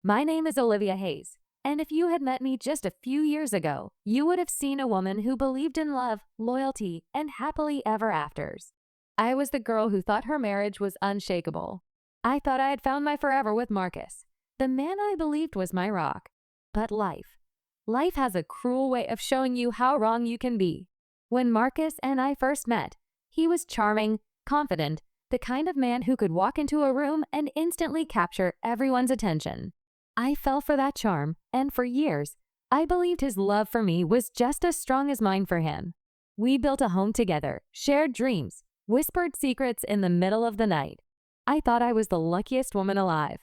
My name is Olivia Hayes, and if you had met me just a few years ago, you would have seen a woman who believed in love, loyalty, and happily ever afters. I was the girl who thought her marriage was unshakable. I thought I had found my forever with Marcus, the man I believed was my rock. But life has a cruel way of showing you how wrong you can be. When Marcus and I first met, he was charming, confident, the kind of man who could walk into a room and instantly capture everyone's attention. I fell for that charm, and for years, I believed his love for me was just as strong as mine for him. We built a home together, shared dreams, whispered secrets in the middle of the night. I thought I was the luckiest woman alive.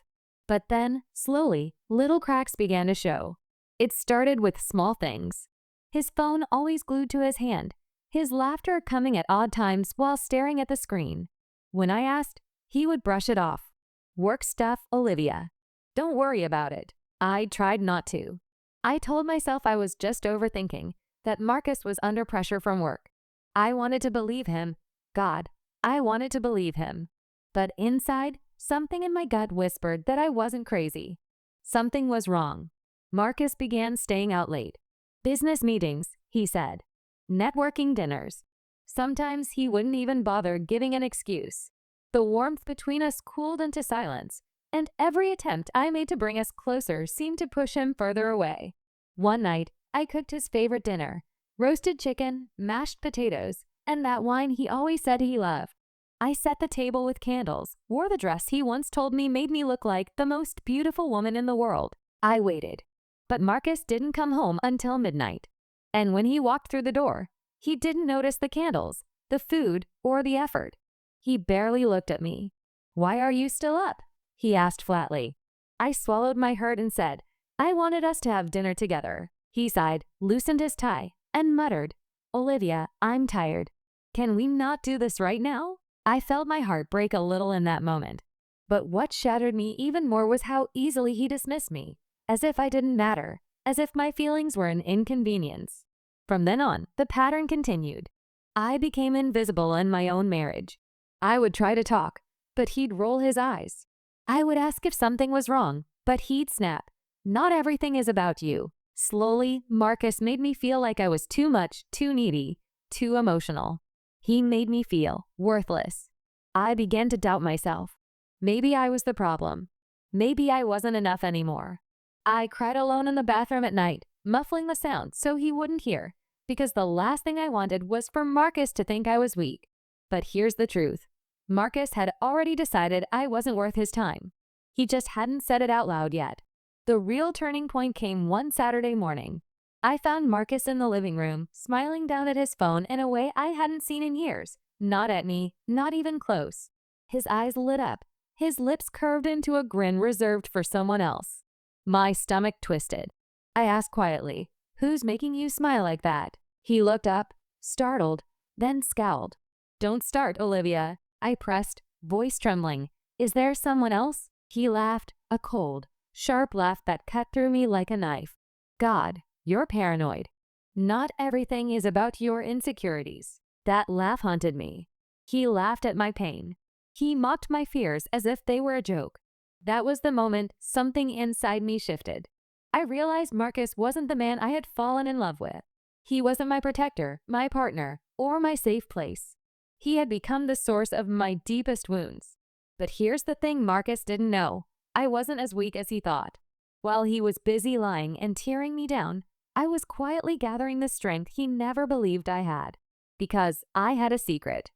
But then, slowly, little cracks began to show. It started with small things. His phone always glued to his hand, his laughter coming at odd times while staring at the screen. When I asked, he would brush it off. Work stuff, Olivia. Don't worry about it. I tried not to. I told myself I was just overthinking, that Marcus was under pressure from work. I wanted to believe him. God, I wanted to believe him. But inside, something in my gut whispered that I wasn't crazy. Something was wrong. Marcus began staying out late. Business meetings, he said. Networking dinners. Sometimes he wouldn't even bother giving an excuse. The warmth between us cooled into silence, and every attempt I made to bring us closer seemed to push him further away. One night, I cooked his favorite dinner, roasted chicken, mashed potatoes, and that wine he always said he loved. I set the table with candles, wore the dress he once told me made me look like the most beautiful woman in the world. I waited. But Marcus didn't come home until midnight. And when he walked through the door, he didn't notice the candles, the food, or the effort. He barely looked at me. "Why are you still up?" he asked flatly. I swallowed my hurt and said, "I wanted us to have dinner together." He sighed, loosened his tie, and muttered, "Olivia, I'm tired. Can we not do this right now?" I felt my heart break a little in that moment. But what shattered me even more was how easily he dismissed me, as if I didn't matter, as if my feelings were an inconvenience. From then on, the pattern continued. I became invisible in my own marriage. I would try to talk, but he'd roll his eyes. I would ask if something was wrong, but he'd snap, "Not everything is about you." Slowly, Marcus made me feel like I was too much, too needy, too emotional. He made me feel worthless. I began to doubt myself. Maybe I was the problem. Maybe I wasn't enough anymore. I cried alone in the bathroom at night, muffling the sound so he wouldn't hear, because the last thing I wanted was for Marcus to think I was weak. But here's the truth. Marcus had already decided I wasn't worth his time. He just hadn't said it out loud yet. The real turning point came one Saturday morning. I found Marcus in the living room, smiling down at his phone in a way I hadn't seen in years. Not at me, not even close. His eyes lit up, his lips curved into a grin reserved for someone else. My stomach twisted. I asked quietly, "Who's making you smile like that?" He looked up, startled, then scowled. "Don't start, Olivia," I pressed, voice trembling. "Is there someone else?" He laughed, a cold, sharp laugh that cut through me like a knife. "God, you're paranoid. Not everything is about your insecurities." That laugh haunted me. He laughed at my pain. He mocked my fears as if they were a joke. That was the moment something inside me shifted. I realized Marcus wasn't the man I had fallen in love with. He wasn't my protector, my partner, or my safe place. He had become the source of my deepest wounds. But here's the thing Marcus didn't know. I wasn't as weak as he thought. While he was busy lying and tearing me down, I was quietly gathering the strength he never believed I had. Because I had a secret.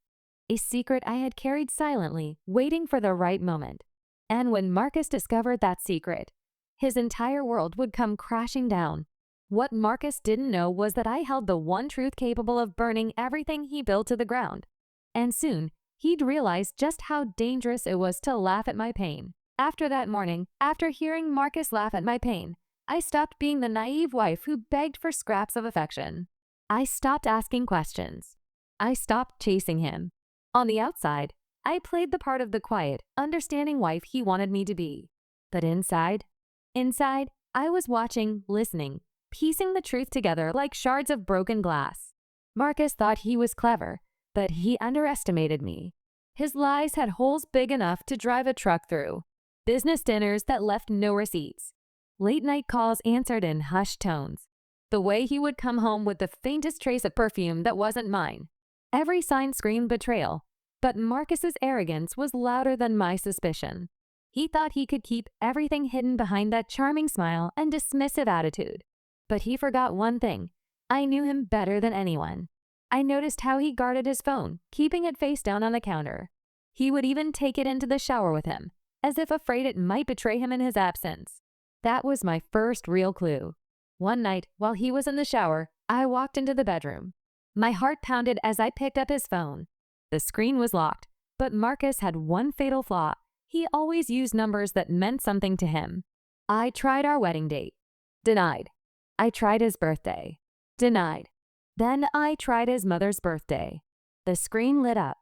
A secret I had carried silently, waiting for the right moment. And when Marcus discovered that secret, his entire world would come crashing down. What Marcus didn't know was that I held the one truth capable of burning everything he built to the ground. And soon, he'd realize just how dangerous it was to laugh at my pain. After that morning, after hearing Marcus laugh at my pain, I stopped being the naive wife who begged for scraps of affection. I stopped asking questions. I stopped chasing him. On the outside, I played the part of the quiet, understanding wife he wanted me to be. But inside, I was watching, listening, piecing the truth together like shards of broken glass. Marcus thought he was clever, but he underestimated me. His lies had holes big enough to drive a truck through. business dinners that left no receipts, late-night calls answered in hushed tones, the way he would come home with the faintest trace of perfume that wasn't mine. Every sign screamed betrayal, but Marcus's arrogance was louder than my suspicion. He thought he could keep everything hidden behind that charming smile and dismissive attitude. But he forgot one thing. I knew him better than anyone. I noticed how he guarded his phone, keeping it face down on the counter. He would even take it into the shower with him, as if afraid it might betray him in his absence. That was my first real clue. One night, while he was in the shower, I walked into the bedroom. My heart pounded as I picked up his phone. The screen was locked, but Marcus had one fatal flaw. He always used numbers that meant something to him. I tried our wedding date. Denied. I tried his birthday. Denied. Then I tried his mother's birthday. The screen lit up,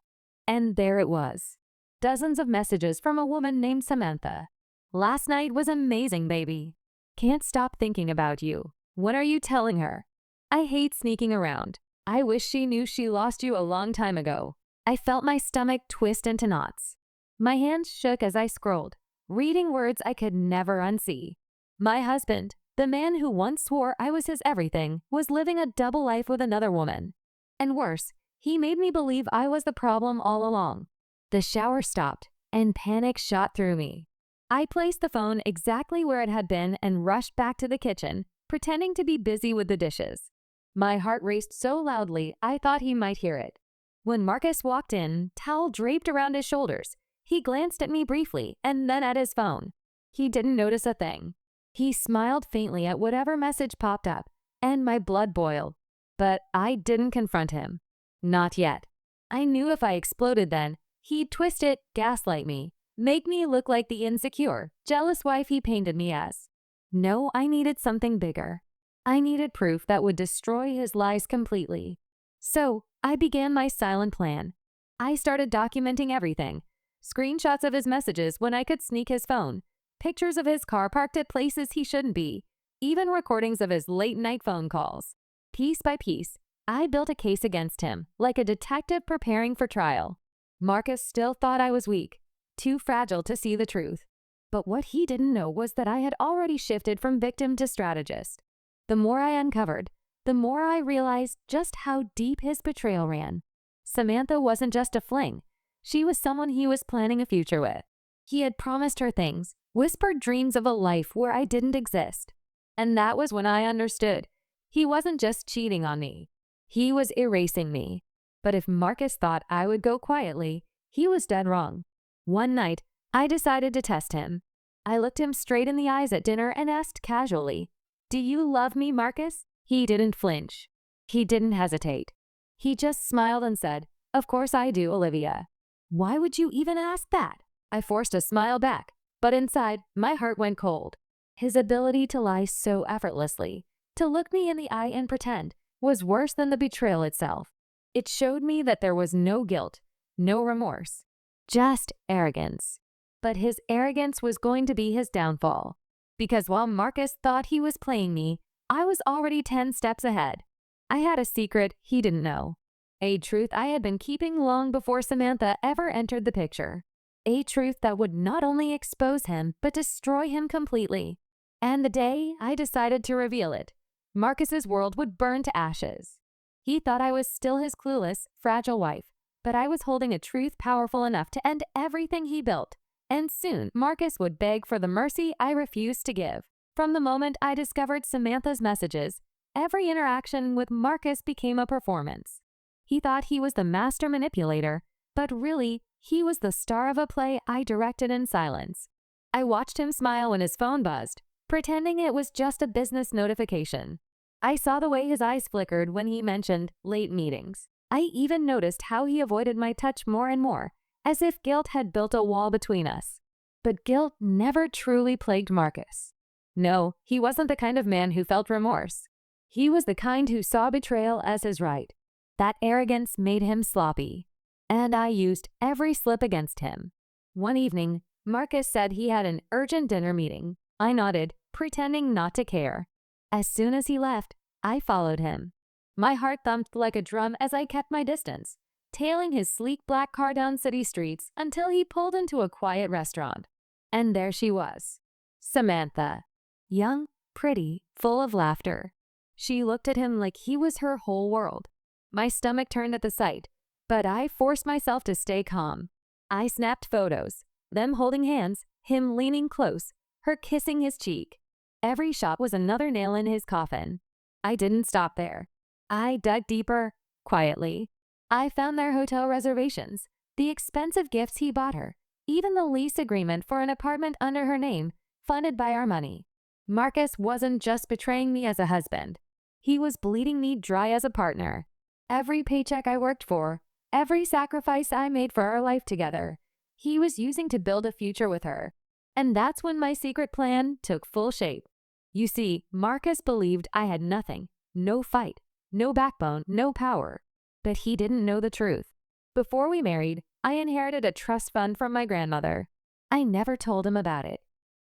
and there it was. Dozens of messages from a woman named Samantha. Last night was amazing, baby. Can't stop thinking about you. When are you telling her? I hate sneaking around. I wish she knew she lost you a long time ago. I felt my stomach twist into knots. My hands shook as I scrolled, reading words I could never unsee. My husband, the man who once swore I was his everything, was living a double life with another woman. And worse, he made me believe I was the problem all along. The shower stopped, and panic shot through me. I placed the phone exactly where it had been and rushed back to the kitchen, pretending to be busy with the dishes. My heart raced so loudly I thought he might hear it. When Marcus walked in, towel draped around his shoulders, he glanced at me briefly and then at his phone. He didn't notice a thing. He smiled faintly at whatever message popped up, and my blood boiled. But I didn't confront him. Not yet. I knew if I exploded then, he'd twist it, gaslight me, make me look like the insecure, jealous wife he painted me as. No, I needed something bigger. I needed proof that would destroy his lies completely. So, I began my silent plan. I started documenting everything. Screenshots of his messages when I could sneak his phone, pictures of his car parked at places he shouldn't be, even recordings of his late-night phone calls. Piece by piece, I built a case against him, like a detective preparing for trial. Marcus still thought I was weak, too fragile to see the truth. But what he didn't know was that I had already shifted from victim to strategist. The more I uncovered, the more I realized just how deep his betrayal ran. Samantha wasn't just a fling. She was someone he was planning a future with. He had promised her things, whispered dreams of a life where I didn't exist. And that was when I understood. He wasn't just cheating on me. He was erasing me. But if Marcus thought I would go quietly, he was dead wrong. One night, I decided to test him. I looked him straight in the eyes at dinner and asked casually, "Do you love me, Marcus?" He didn't flinch. He didn't hesitate. He just smiled and said, "Of course I do, Olivia." "Why would you even ask that?" I forced a smile back, but inside, my heart went cold. His ability to lie so effortlessly, to look me in the eye and pretend, was worse than the betrayal itself. It showed me that there was no guilt, no remorse, just arrogance. But his arrogance was going to be his downfall. Because while Marcus thought he was playing me, I was already 10 steps ahead. I had a secret he didn't know. A truth I had been keeping long before Samantha ever entered the picture. A truth that would not only expose him, but destroy him completely. And the day I decided to reveal it, Marcus's world would burn to ashes. He thought I was still his clueless, fragile wife, but I was holding a truth powerful enough to end everything he built. And soon, Marcus would beg for the mercy I refused to give. From the moment I discovered Samantha's messages, every interaction with Marcus became a performance. He thought he was the master manipulator, but really, he was the star of a play I directed in silence. I watched him smile when his phone buzzed, pretending it was just a business notification. I saw the way his eyes flickered when he mentioned late meetings. I even noticed how he avoided my touch more and more, as if guilt had built a wall between us. But guilt never truly plagued Marcus. No, he wasn't the kind of man who felt remorse. He was the kind who saw betrayal as his right. That arrogance made him sloppy. And I used every slip against him. One evening, Marcus said he had an urgent dinner meeting. I nodded, pretending not to care. As soon as he left, I followed him. My heart thumped like a drum as I kept my distance, tailing his sleek black car down city streets until he pulled into a quiet restaurant. And there she was, Samantha. Young, pretty, full of laughter. She looked at him like he was her whole world. My stomach turned at the sight, but I forced myself to stay calm. I snapped photos, them holding hands, him leaning close, her kissing his cheek. Every shot was another nail in his coffin. I didn't stop there. I dug deeper, quietly. I found their hotel reservations, the expensive gifts he bought her, even the lease agreement for an apartment under her name, funded by our money. Marcus wasn't just betraying me as a husband. He was bleeding me dry as a partner. Every paycheck I worked for, every sacrifice I made for our life together, he was using to build a future with her. And that's when my secret plan took full shape. You see, Marcus believed I had nothing, no fight, no backbone, no power. But he didn't know the truth. Before we married, I inherited a trust fund from my grandmother. I never told him about it.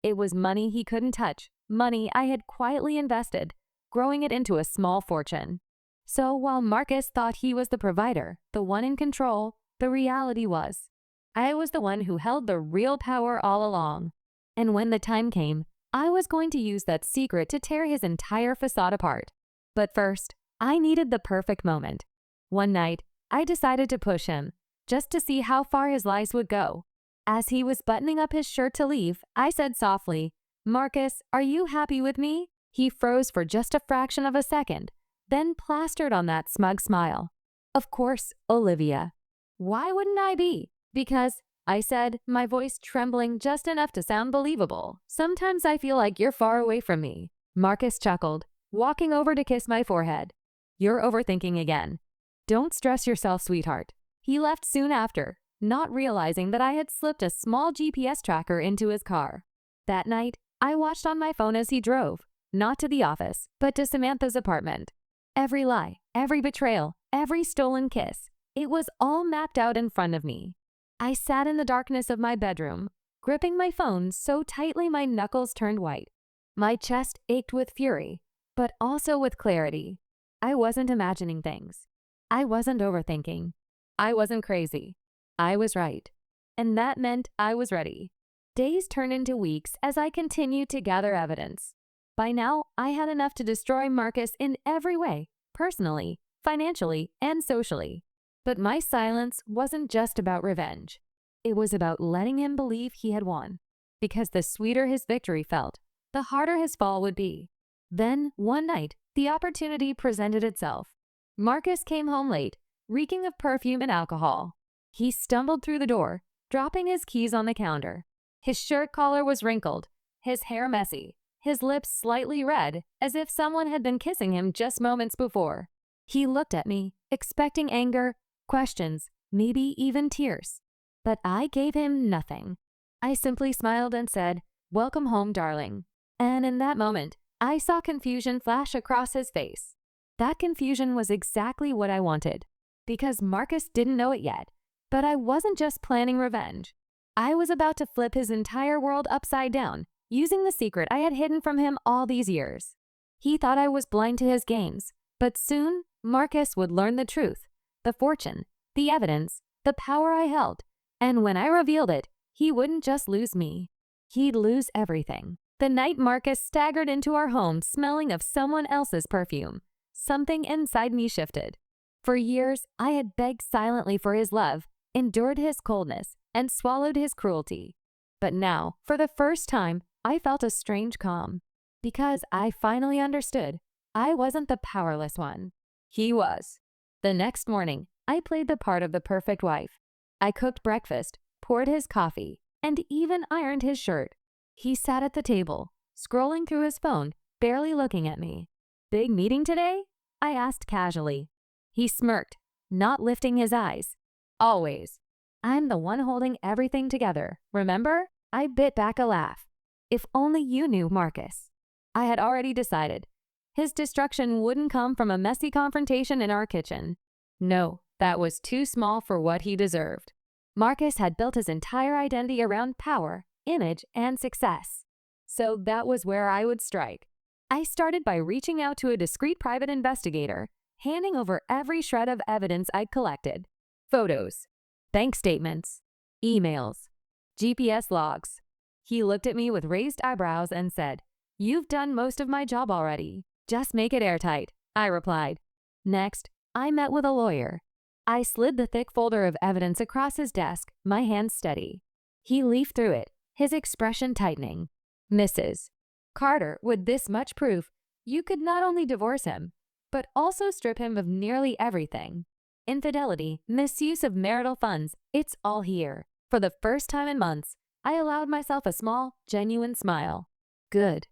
It was money he couldn't touch, money I had quietly invested, growing it into a small fortune. So while Marcus thought he was the provider, the one in control, the reality was, I was the one who held the real power all along. And when the time came, I was going to use that secret to tear his entire facade apart. But first, I needed the perfect moment. One night, I decided to push him, just to see how far his lies would go. As he was buttoning up his shirt to leave, I said softly, "Marcus, are you happy with me?" He froze for just a fraction of a second, then plastered on that smug smile. "Of course, Olivia." "Why wouldn't I be?" "Because," I said, my voice trembling just enough to sound believable, "sometimes I feel like you're far away from me." Marcus chuckled, walking over to kiss my forehead. "You're overthinking again. Don't stress yourself, sweetheart." He left soon after, not realizing that I had slipped a small GPS tracker into his car. That night, I watched on my phone as he drove, not to the office, but to Samantha's apartment. Every lie, every betrayal, every stolen kiss, it was all mapped out in front of me. I sat in the darkness of my bedroom, gripping my phone so tightly my knuckles turned white. My chest ached with fury, but also with clarity. I wasn't imagining things. I wasn't overthinking. I wasn't crazy. I was right. And that meant I was ready. Days turned into weeks as I continued to gather evidence. By now, I had enough to destroy Marcus in every way, personally, financially, and socially. But my silence wasn't just about revenge. It was about letting him believe he had won. Because the sweeter his victory felt, the harder his fall would be. Then, one night, the opportunity presented itself. Marcus came home late, reeking of perfume and alcohol. He stumbled through the door, dropping his keys on the counter. His shirt collar was wrinkled, his hair messy, his lips slightly red, as if someone had been kissing him just moments before. He looked at me, expecting anger, questions, maybe even tears. But I gave him nothing. I simply smiled and said, "Welcome home, darling." And in that moment, I saw confusion flash across his face. That confusion was exactly what I wanted. Because Marcus didn't know it yet, but I wasn't just planning revenge. I was about to flip his entire world upside down, using the secret I had hidden from him all these years. He thought I was blind to his games, but soon Marcus would learn the truth, the fortune, the evidence, the power I held, and when I revealed it, he wouldn't just lose me. He'd lose everything. The night Marcus staggered into our home smelling of someone else's perfume, something inside me shifted. For years, I had begged silently for his love, endured his coldness, and swallowed his cruelty. But now, for the first time, I felt a strange calm. Because I finally understood, I wasn't the powerless one. He was. The next morning, I played the part of the perfect wife. I cooked breakfast, poured his coffee, and even ironed his shirt. He sat at the table, scrolling through his phone, barely looking at me. "Big meeting today?" I asked casually. He smirked, not lifting his eyes. "Always. I'm the one holding everything together, remember?" I bit back a laugh. If only you knew Marcus. I had already decided. His destruction wouldn't come from a messy confrontation in our kitchen. No, that was too small for what he deserved. Marcus had built his entire identity around power, image, and success. So that was where I would strike. I started by reaching out to a discreet private investigator, handing over every shred of evidence I'd collected. Photos, bank statements, emails, GPS logs. He looked at me with raised eyebrows and said, "You've done most of my job already. Just make it airtight," I replied. Next, I met with a lawyer. I slid the thick folder of evidence across his desk, my hands steady. He leafed through it, his expression tightening. "Mrs. Carter, with this much proof, you could not only divorce him, but also strip him of nearly everything. Infidelity, misuse of marital funds, it's all here." For the first time in months, I allowed myself a small, genuine smile. Good.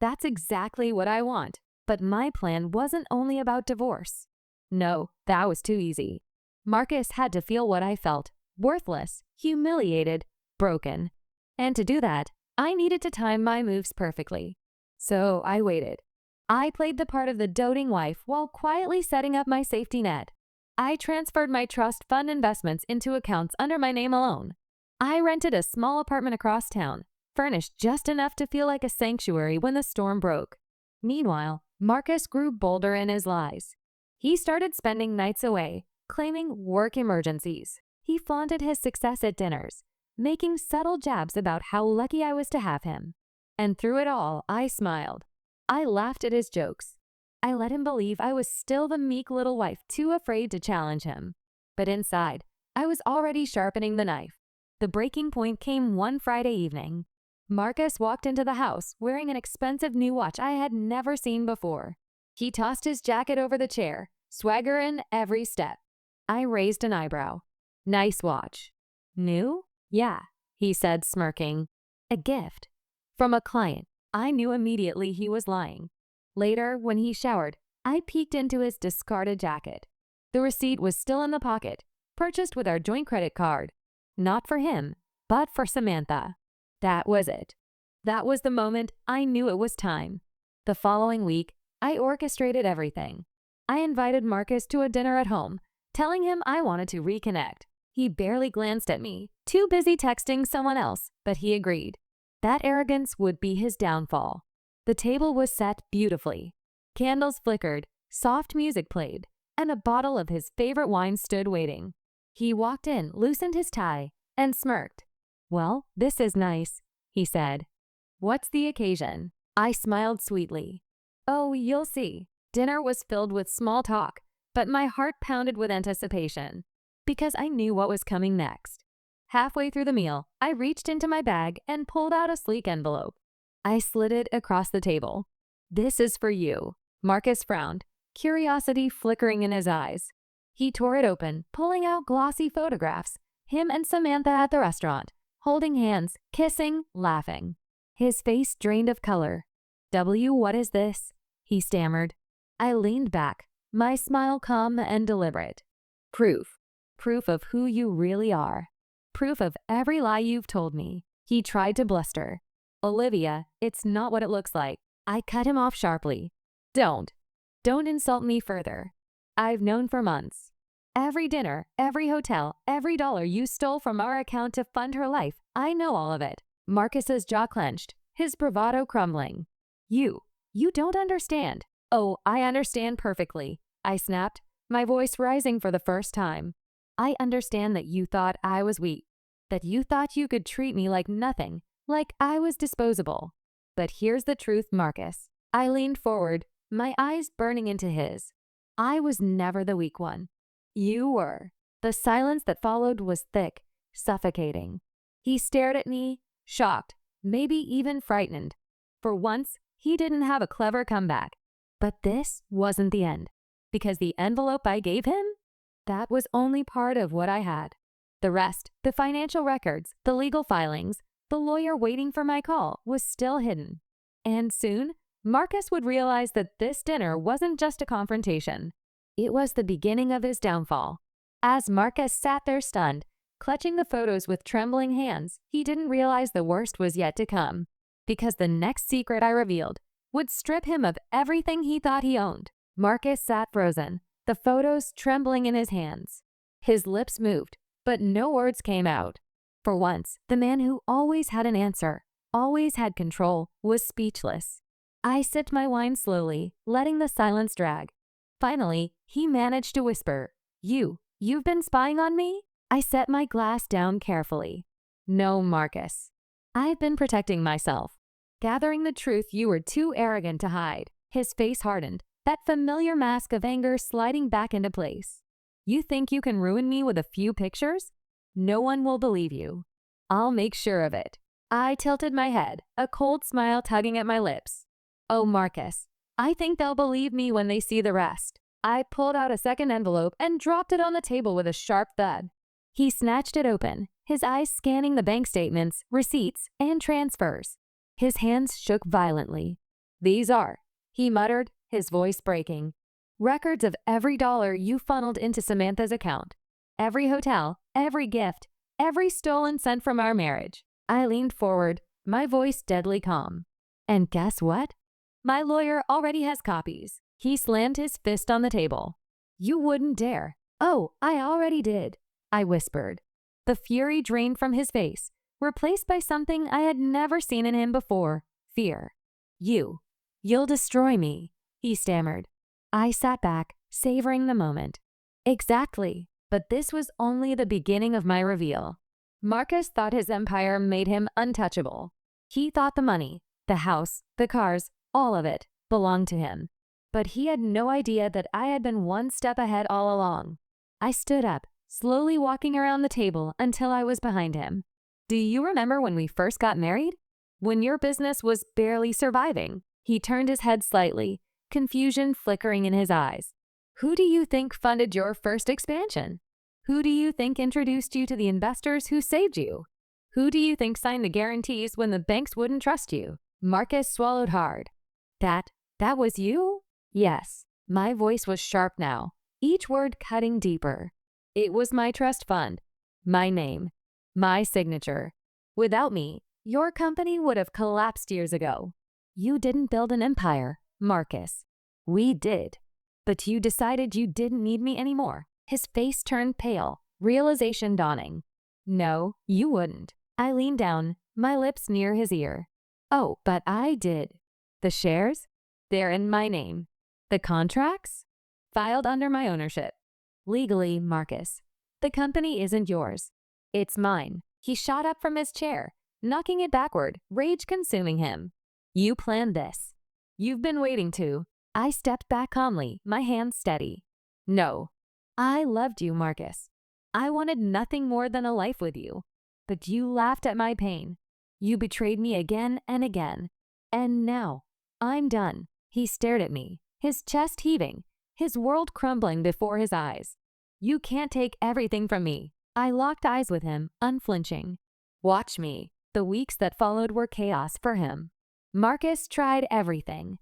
That's exactly what I want. But my plan wasn't only about divorce. No, that was too easy. Marcus had to feel what I felt, worthless, humiliated, broken. And to do that, I needed to time my moves perfectly. So I waited. I played the part of the doting wife while quietly setting up my safety net. I transferred my trust fund investments into accounts under my name alone. I rented a small apartment across town, furnished just enough to feel like a sanctuary when the storm broke. Meanwhile, Marcus grew bolder in his lies. He started spending nights away, claiming work emergencies. He flaunted his success at dinners, making subtle jabs about how lucky I was to have him. And through it all, I smiled. I laughed at his jokes. I let him believe I was still the meek little wife too afraid to challenge him. But inside, I was already sharpening the knife. The breaking point came one Friday evening. Marcus walked into the house wearing an expensive new watch I had never seen before. He tossed his jacket over the chair, swagger in every step. I raised an eyebrow. "Nice watch." "New?" "Yeah," he said, smirking. "A gift." From a client. I knew immediately he was lying. Later, when he showered, I peeked into his discarded jacket. The receipt was still in the pocket, purchased with our joint credit card. Not for him, but for Samantha. That was it. That was the moment I knew it was time. The following week, I orchestrated everything. I invited Marcus to a dinner at home, telling him I wanted to reconnect. He barely glanced at me, too busy texting someone else, but he agreed. That arrogance would be his downfall. The table was set beautifully. Candles flickered, soft music played, and a bottle of his favorite wine stood waiting. He walked in, loosened his tie, and smirked. "Well, this is nice," he said. "What's the occasion?" I smiled sweetly. "Oh, you'll see." Dinner was filled with small talk, but my heart pounded with anticipation, because I knew what was coming next. Halfway through the meal, I reached into my bag and pulled out a sleek envelope. I slid it across the table. "This is for you." Marcus frowned, curiosity flickering in his eyes. He tore it open, pulling out glossy photographs, him and Samantha at the restaurant, holding hands, kissing, laughing. His face drained of color. What is this?" he stammered. I leaned back, my smile calm and deliberate. "Proof. Proof of who you really are. Proof of every lie you've told me." He tried to bluster. "Olivia, it's not what it looks like." I cut him off sharply. Don't insult me further. I've known for months. Every dinner, every hotel, every dollar you stole from our account to fund her life, I know all of it." Marcus's jaw clenched, his bravado crumbling. You don't understand." "Oh, I understand perfectly," I snapped, my voice rising for the first time. "I understand that you thought I was weak, that you thought you could treat me like nothing, like I was disposable. But here's the truth, Marcus." I leaned forward, my eyes burning into his. "I was never the weak one. You were." The silence that followed was thick, suffocating. He stared at me, shocked, maybe even frightened. For once, he didn't have a clever comeback. But this wasn't the end, because the envelope I gave him, that was only part of what I had. The rest, the financial records, the legal filings, the lawyer waiting for my call, was still hidden. And soon, Marcus would realize that this dinner wasn't just a confrontation. It was the beginning of his downfall. As Marcus sat there stunned, clutching the photos with trembling hands, he didn't realize the worst was yet to come, because the next secret I revealed would strip him of everything he thought he owned. Marcus sat frozen, the photos trembling in his hands. His lips moved, but no words came out. For once, the man who always had an answer, always had control, was speechless. I sipped my wine slowly, letting the silence drag. Finally, he managed to whisper, You've been spying on me?" I set my glass down carefully. "No, Marcus." I've been protecting myself, gathering the truth you were too arrogant to hide. His face hardened, that familiar mask of anger sliding back into place. You think you can ruin me with a few pictures? No one will believe you. I'll make sure of it. I tilted my head, a cold smile tugging at my lips. Oh, Marcus, I think they'll believe me when they see the rest. I pulled out a second envelope and dropped it on the table with a sharp thud. He snatched it open, his eyes scanning the bank statements, receipts, and transfers. His hands shook violently. These are, he muttered, his voice breaking, records of every dollar you funneled into Samantha's account. Every hotel, every gift, every stolen cent from our marriage. I leaned forward, my voice deadly calm. And guess what? My lawyer already has copies. He slammed his fist on the table. You wouldn't dare. Oh, I already did, I whispered. The fury drained from his face, replaced by something I had never seen in him before, fear. You'll destroy me, he stammered. I sat back, savoring the moment. Exactly, but this was only the beginning of my reveal. Marcus thought his empire made him untouchable. He thought the money, the house, the cars, all of it, belonged to him. But he had no idea that I had been one step ahead all along. I stood up, slowly walking around the table until I was behind him. Do you remember when we first got married? When your business was barely surviving? He turned his head slightly, confusion flickering in his eyes. Who do you think funded your first expansion? Who do you think introduced you to the investors who saved you? Who do you think signed the guarantees when the banks wouldn't trust you? Marcus swallowed hard. That was you? Yes. My voice was sharp now, each word cutting deeper. It was my trust fund, my name, my signature. Without me, your company would have collapsed years ago. You didn't build an empire, Marcus. We did. But you decided you didn't need me anymore. His face turned pale, realization dawning. No, you wouldn't. I leaned down, my lips near his ear. Oh, but I did. The shares? They're in my name. The contracts? Filed under my ownership. Legally, Marcus. The company isn't yours. It's mine. He shot up from his chair, knocking it backward, rage consuming him. You planned this. You've been waiting to. I stepped back calmly, my hands steady. No. I loved you, Marcus. I wanted nothing more than a life with you. But you laughed at my pain. You betrayed me again and again. And now, I'm done. He stared at me, his chest heaving, his world crumbling before his eyes. You can't take everything from me. I locked eyes with him, unflinching. Watch me. The weeks that followed were chaos for him. Marcus tried everything.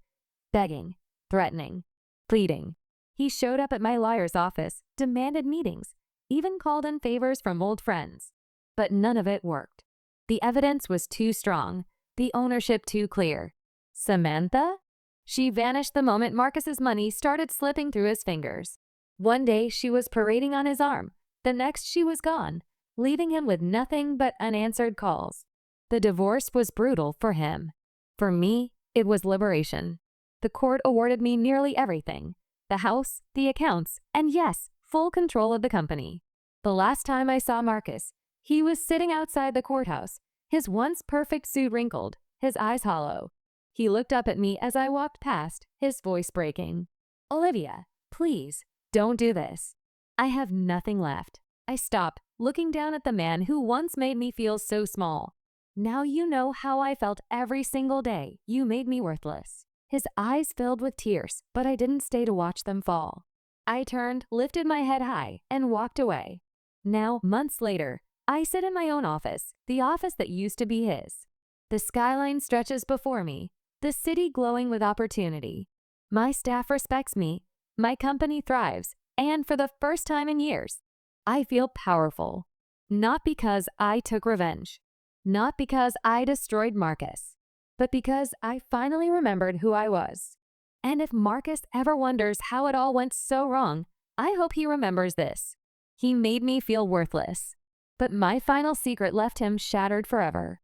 Begging, threatening, pleading. He showed up at my lawyer's office, demanded meetings, even called in favors from old friends. But none of it worked. The evidence was too strong, the ownership too clear. Samantha? She vanished the moment Marcus's money started slipping through his fingers. One day she was parading on his arm. The next she was gone, leaving him with nothing but unanswered calls. The divorce was brutal for him. For me, it was liberation. The court awarded me nearly everything. The house, the accounts, and yes, full control of the company. The last time I saw Marcus, he was sitting outside the courthouse, his once perfect suit wrinkled, his eyes hollow. He looked up at me as I walked past, his voice breaking. Olivia, please, don't do this. I have nothing left. I stopped, looking down at the man who once made me feel so small. Now you know how I felt every single day. You made me worthless. His eyes filled with tears, but I didn't stay to watch them fall. I turned, lifted my head high, and walked away. Now, months later, I sit in my own office, the office that used to be his. The skyline stretches before me, the city glowing with opportunity. My staff respects me, my company thrives, and for the first time in years, I feel powerful. Not because I took revenge, not because I destroyed Marcus, but because I finally remembered who I was. And if Marcus ever wonders how it all went so wrong, I hope he remembers this. He made me feel worthless, but my final secret left him shattered forever.